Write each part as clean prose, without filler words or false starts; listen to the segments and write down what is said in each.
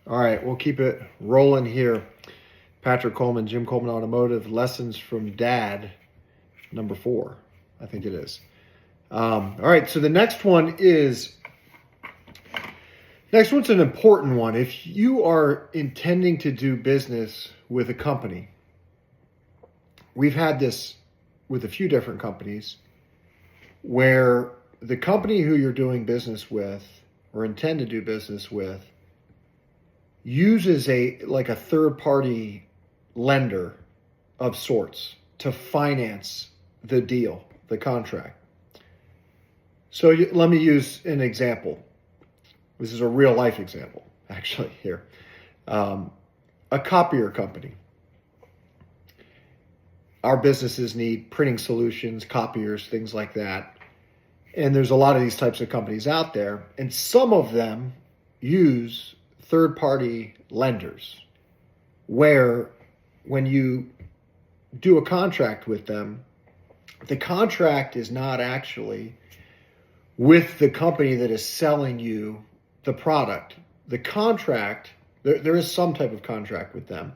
All right, we'll keep it rolling here. Patrick Coleman, Jim Coleman Automotive, Lessons from Dad, number 4, I think it is. All right, so the next one's an important one. If you are intending to do business with a company, we've had this with a few different companies where the company who you're doing business with or intend to do business with uses a third-party lender of sorts to finance the deal, the contract. So let me use an example. This is a real life example, actually, here. A copier company. Our businesses need printing solutions, copiers, things like that. And there's a lot of these types of companies out there. And some of them use third-party lenders where when you do a contract with them, the contract is not actually with the company that is selling you the product. The contract, there is some type of contract with them,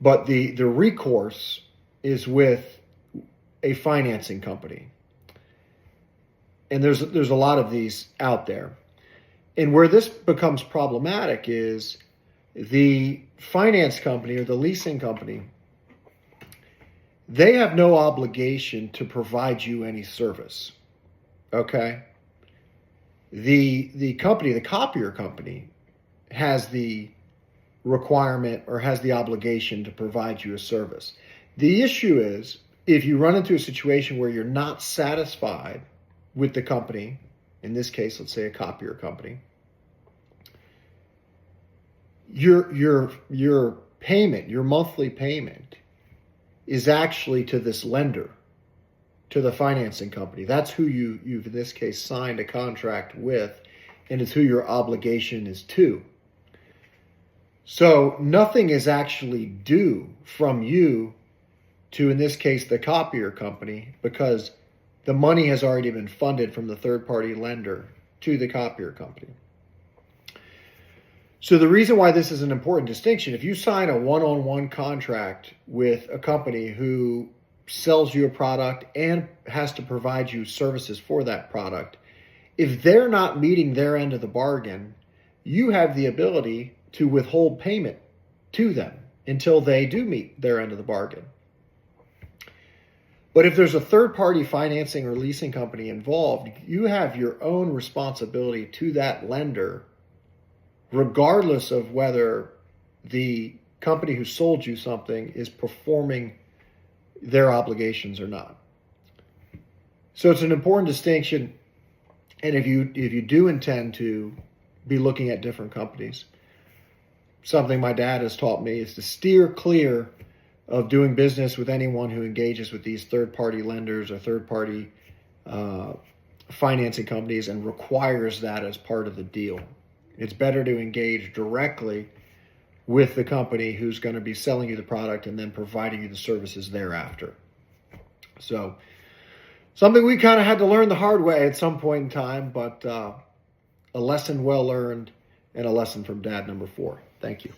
but the recourse is with a financing company. And there's a lot of these out there. And where this becomes problematic is the finance company or the leasing company, they have no obligation to provide you any service. Okay? The company, the copier company, has the requirement or has the obligation to provide you a service. The issue is if you run into a situation where you're not satisfied with the company, in this case, let's say a copier company, your payment, your monthly payment, is actually to this lender, to the financing company. That's who you've in this case signed a contract with, and it's who your obligation is to. So nothing is actually due from you to, in this case, the copier company, because the money has already been funded from the third-party lender to the copier company. So the reason why this is an important distinction, if you sign a one-on-one contract with a company who sells you a product and has to provide you services for that product, if they're not meeting their end of the bargain, you have the ability to withhold payment to them until they do meet their end of the bargain. But if there's a third-party financing or leasing company involved, you have your own responsibility to that lender, regardless of whether the company who sold you something is performing their obligations or not. So it's an important distinction. And if you do intend to be looking at different companies, something my dad has taught me is to steer clear of doing business with anyone who engages with these third-party lenders or third-party financing companies and requires that as part of the deal. It's better to engage directly with the company who's going to be selling you the product and then providing you the services thereafter. So something we kind of had to learn the hard way at some point in time, but a lesson well learned and a lesson from Dad number 4. Thank you.